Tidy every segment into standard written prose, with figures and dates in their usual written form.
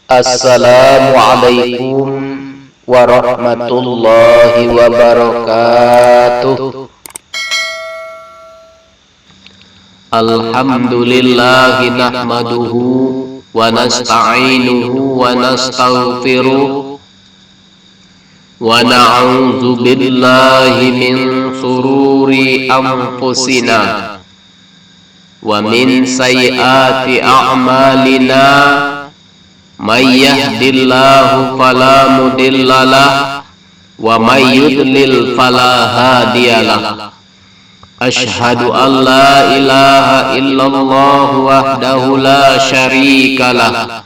Assalamualaikum warahmatullahi wabarakatuh. Alhamdulillahi nahmaduhu wa nasta'inuhu wa nastaghfiruh wa na'udzu billahi min sururi anfusina wa min sayyiati a'malina. May yahdillahu fala mudhillalah wa may yudlil fala hadiyalah. Asyhadu an la ilaha illallah wahdahu la syarikalah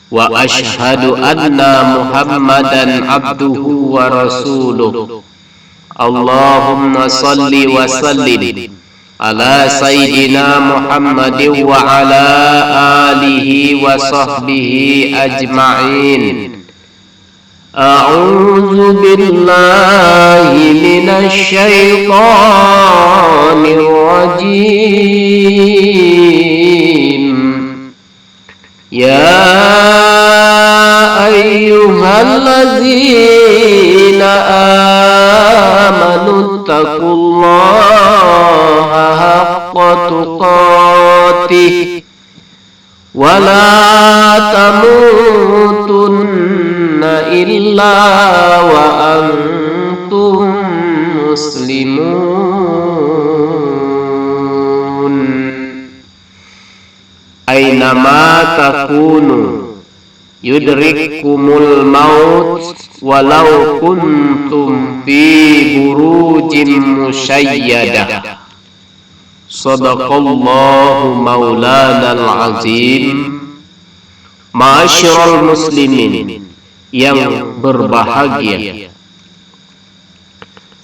wa asyhadu anna Muhammadan abduhu wa rasuluh. Allahumma salli wa sallim ala sayyidina Muhammadin wa ala alihi wa sahbihi ajma'in. A'udzu billahi minasy syaithanir rajim. Ya ayyuhalladzina amanu taqullaha haqqa tuqatih wa la tamutunna illa wa antum muslimun. Ainama takunu yudrikkumul maut walau kuntum fi burujin musyayyadah. Sadaqallahu maulanal azim. Ma'asyiral muslimin yang berbahagia,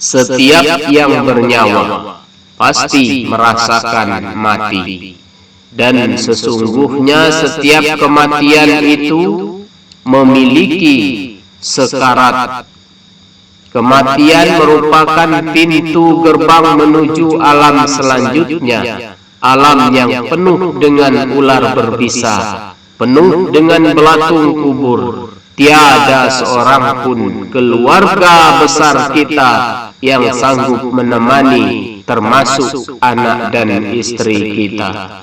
setiap yang bernyawa pasti merasakan mati, dan sesungguhnya setiap kematian itu memiliki sekarat. Kematian merupakan pintu gerbang menuju alam selanjutnya, alam yang penuh dengan ular berbisa, penuh dengan belatung kubur. Tiada seorang pun keluarga besar kita yang sanggup menemani, termasuk anak dan istri kita.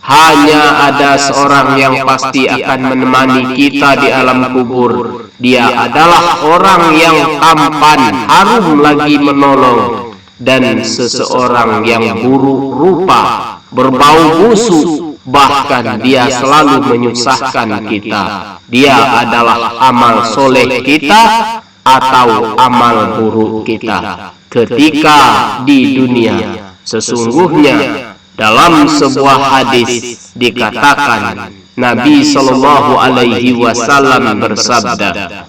Hanya ada seorang yang pasti akan menemani kita di alam kubur. Dia adalah orang yang tampan, harum lagi menolong, dan seseorang yang buruk rupa, berbau busuk, bahkan dia selalu menyusahkan kita. Dia adalah amal soleh kita atau amal buruk kita ketika di dunia. Sesungguhnya dalam sebuah hadis dikatakan, Nabi sallallahu alaihi wasallam bersabda,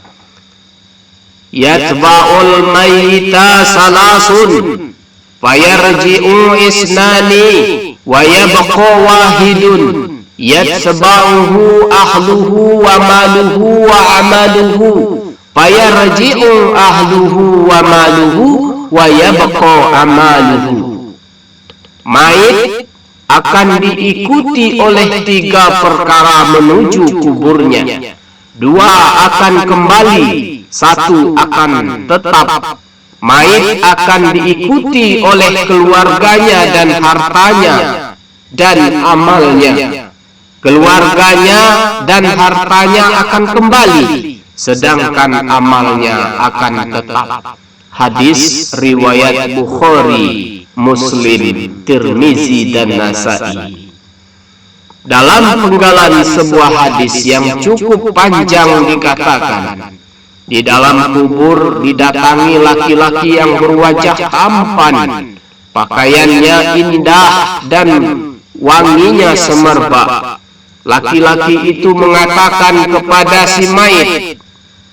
"Yatba'ul mayyita salasun, fayarji'u isnani, wa yabqa wahidun, yatba'uhu ahluhu wa maluhu wa amaluhu, fayarji'u ahluhu wa maluhu, wa yabqa amaluhu." Mayit akan diikuti oleh 3 perkara menuju kuburnya. 2 akan kembali, 1 akan tetap. Mayit akan diikuti oleh keluarganya dan hartanya dan amalnya. Keluarganya dan hartanya akan kembali, sedangkan amalnya akan tetap. Hadis riwayat Bukhari, Muslim, Tirmizi, dan Nasa'i. Dalam penggalan sebuah hadis yang cukup panjang dikatakan, di dalam kubur didatangi laki-laki yang berwajah tampan, pakaiannya indah dan wanginya semerbak. Laki-laki itu mengatakan kepada si mayit,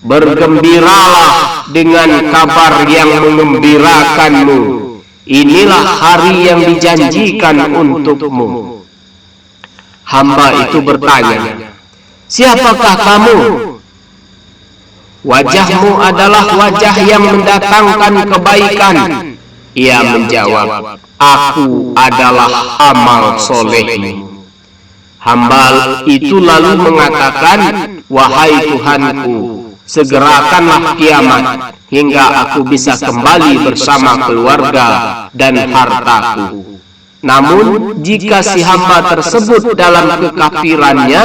"Bergembiralah dengan kabar yang mengembirakanmu. Inilah hari yang dijanjikan untukmu." Hamba itu bertanya, "Siapakah kamu?" "Wajahmu adalah wajah yang mendatangkan kebaikan." Ia menjawab, "Aku adalah amal solehmu." Hamba itu lalu mengatakan, wahai Tuhanku, segerakanlah kiamat hingga aku bisa kembali bersama keluarga dan hartaku. Namun jika si hamba tersebut dalam kekafirannya,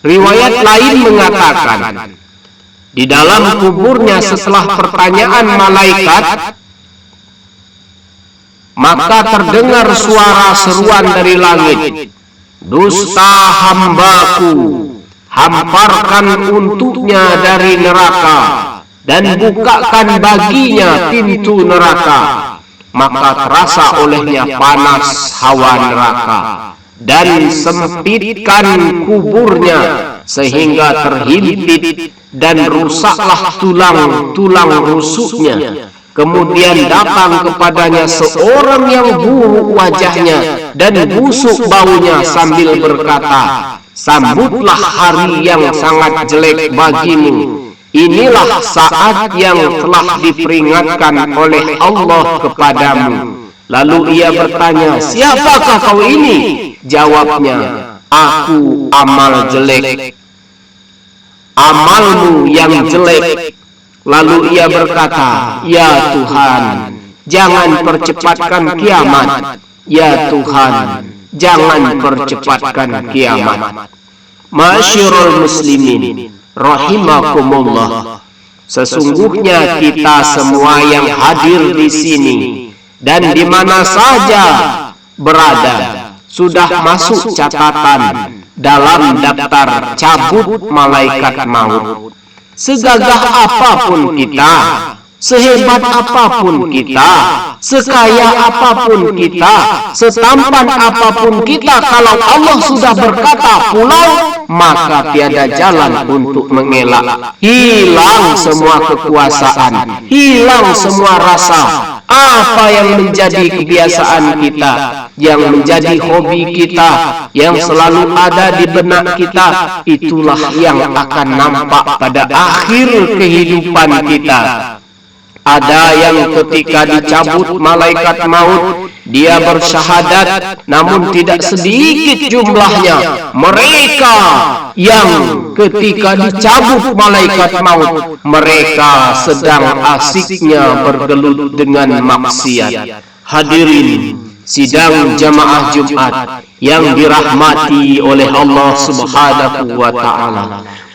riwayat lain mengatakan, di dalam kuburnya setelah pertanyaan malaikat, maka terdengar suara seruan dari langit, dusta hambaku, hamparkan untuknya dari neraka dan bukakan baginya pintu neraka. Maka terasa olehnya panas hawa neraka dan sempitkan kuburnya sehingga terhimpit dan rusaklah tulang-tulang rusuknya. Kemudian datang kepadanya seorang yang buruk wajahnya dan busuk baunya sambil berkata, sambutlah hari yang sangat jelek bagimu. Inilah saat yang telah diperingatkan oleh Allah kepadamu. Lalu ia bertanya, siapakah kau ini? Jawabnya, aku amal jelek, amalmu yang jelek. Lalu ia berkata, ya Tuhan, jangan percepatkan kiamat. Ya Tuhan, jangan percepatkan kiamat. Masyarul muslimin rahimakumullah, sesungguhnya kita semua yang hadir di sini dan di mana saja berada sudah masuk catatan dalam daftar cabut malaikat maut. Segagah apapun kita, sehebat apapun kita, sekaya apapun kita, setampan apapun kita, kalau Allah sudah berkata pulang, maka tiada jalan untuk mengelak. Hilang semua kekuasaan, hilang semua rasa. Apa yang menjadi kebiasaan kita, yang menjadi hobi kita, yang selalu ada di benak kita, itulah yang akan nampak pada akhir kehidupan kita. Ada yang ketika dicabut malaikat maut, dia bersyahadat, namun tidak sedikit jumlahnya mereka yang ketika dicabut malaikat maut, mereka sedang asiknya bergelut dengan maksiat. Hadirin sidang jamaah Jumat yang dirahmati oleh Allah Subhanahu wa Ta'ala,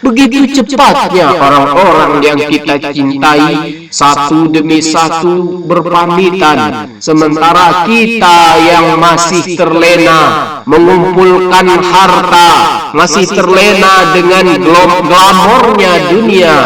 begitu cepatnya orang-orang yang kita cintai satu demi satu berpamitan, sementara kita yang masih terlena mengumpulkan harta, masih terlena dengan glamornya dunia,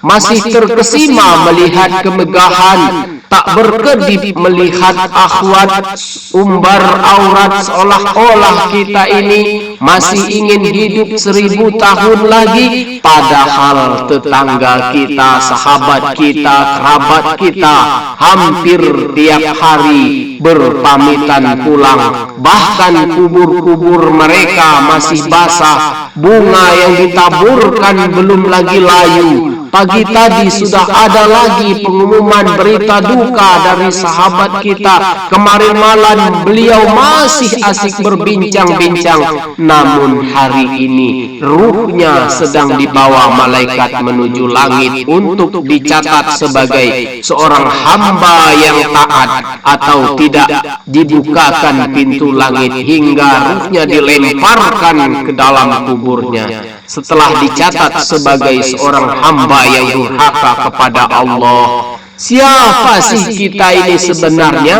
masih terkesima melihat kemegahan, tak berkedip melihat akhwat, umbar aurat, seolah-olah kita ini masih ingin hidup 1000 tahun lagi, padahal tetangga kita, sahabat kita, kerabat kita hampir tiap hari berpamitan pulang. Bahkan kubur-kubur mereka masih basah, bunga yang ditaburkan belum lagi layu. Pagi tadi sudah ada lagi pengumuman berita duka dari sahabat kita. Kemarin malam beliau masih asik berbincang-bincang, namun hari ini ruhnya sedang dibawa malaikat menuju langit untuk dicatat sebagai seorang hamba yang taat, atau tidak dibukakan pintu langit hingga ruhnya dilemparkan ke dalam kuburnya setelah dicatat sebagai seorang hamba yang durhaka kepada Allah. Siapa sih kita ini sebenarnya?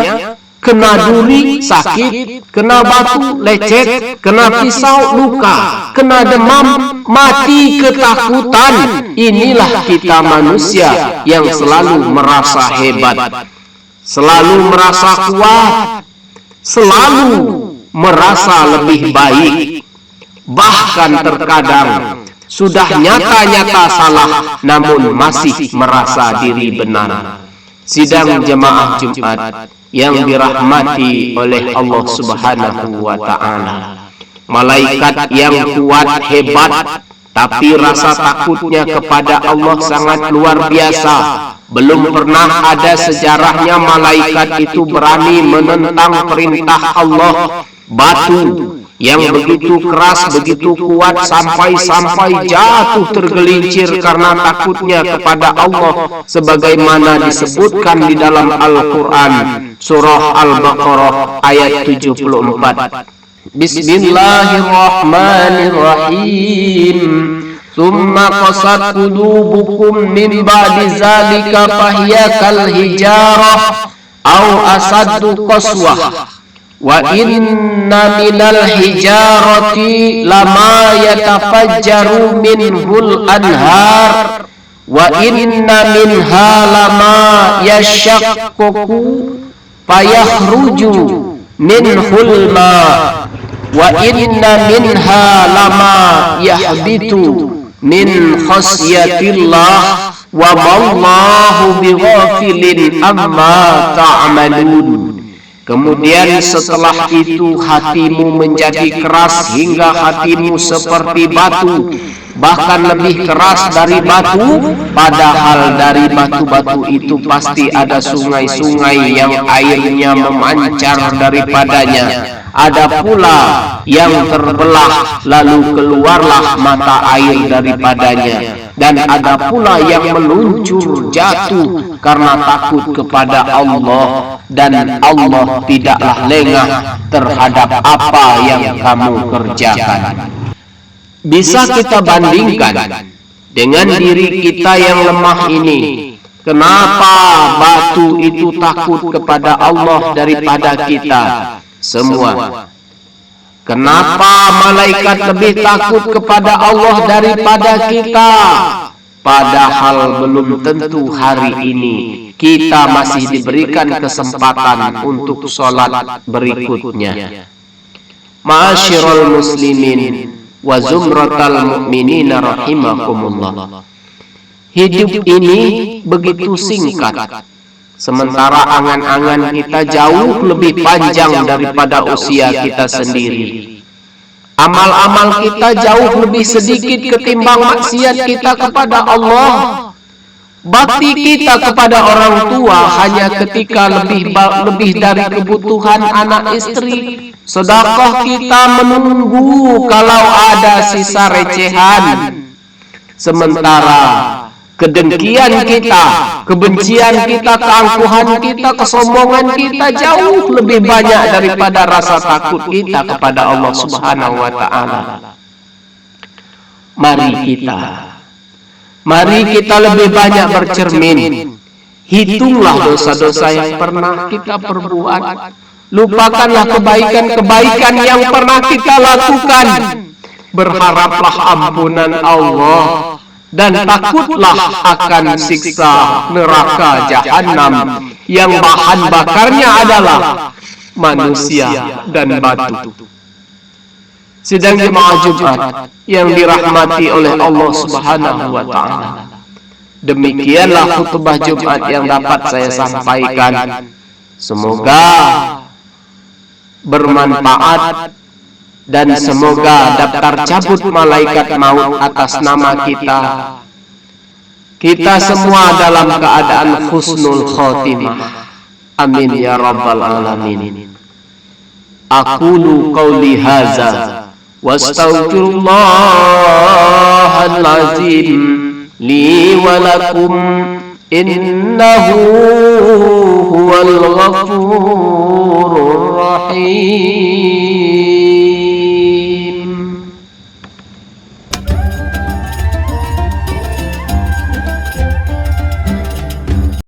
Kena duri, sakit, kena batu, lecet, kena pisau, luka, kena demam, mati ketakutan. Inilah kita manusia yang selalu merasa hebat, selalu merasa kuat, selalu merasa lebih baik. Bahkan terkadang sudah nyata-nyata salah, namun masih merasa diri benar. Sidang jemaah Jumat yang dirahmati oleh Allah Subhanahu wa Ta'ala, malaikat yang kuat hebat, tapi rasa takutnya kepada Allah sangat luar biasa. Belum pernah ada sejarahnya malaikat itu berani menentang perintah Allah. Batu yang begitu keras, begitu kuat sampai jatuh tergelincir karena takutnya kepada Allah, sebagaimana disebutkan di dalam Al-Quran surah Al-Baqarah ayat 74. Bismillahirrahmanirrahim. Thumma qasat qulubukum min ba'di zalika fahiya kal hijarah aw asaddu qaswah. Wa inna minal hijarati lama yatafajjaru minhul anhar wa inna minha lama yashaqqaqu fayakhruju minhul ma wa inna minha lama yahbitu min khasyatillah wa mallahu bighafilin amma ta'malun. Kemudian setelah itu hatimu menjadi keras hingga hatimu seperti batu, bahkan lebih keras dari batu, padahal dari batu-batu itu pasti ada sungai-sungai yang airnya memancar daripadanya. Ada pula yang terbelah lalu keluarlah mata air daripadanya, dan ada pula yang meluncur jatuh karena takut kepada Allah, dan Allah tidaklah lengah terhadap apa yang kamu kerjakan. Bisa kita bandingkan dengan diri kita yang lemah ini. Kenapa batu itu takut kepada Allah daripada kita semua? Kenapa malaikat lebih takut kepada Allah daripada kita? Padahal belum tentu hari ini kita masih diberikan kesempatan untuk sholat berikutnya. Ma'asyiral muslimin wa zumratal mu'minina rahimakumullah. Hidup ini begitu singkat, sementara angan-angan kita jauh lebih panjang daripada usia kita sendiri. Amal-amal kita jauh lebih sedikit ketimbang maksiat kita kepada Allah. Bakti kita kepada orang tua hanya ketika lebih dari kebutuhan anak istri. Sedekah kita menunggu kalau ada sisa recehan. Sementara kedengkian kita, kebencian kita, keangkuhan kita, kesombongan kita jauh lebih banyak daripada rasa takut kita kepada Allah Subhanahu wa ta'ala. Mari kita lebih banyak bercermin. Hitunglah dosa-dosa yang pernah kita perbuat. Lupakanlah kebaikan-kebaikan yang pernah kita lakukan. Berharaplah ampunan Allah dan takutlah akan siksa neraka jahanam yang bahan bakarnya adalah manusia dan batu. Sidang jemaah Jumat yang dirahmati oleh Allah Subhanahu wa ta'ala, demikianlah khutbah Jumat yang dapat saya sampaikan. Semoga bermanfaat dan semoga daftar cabut malaikat maut atas nama kita. Kita semua dalam keadaan husnul khotimah. Amin ya rabbal alamin. Aqulu qauli hadza wastaghfirullahal azim li wa lakum innahu huwal ghafurur rahim.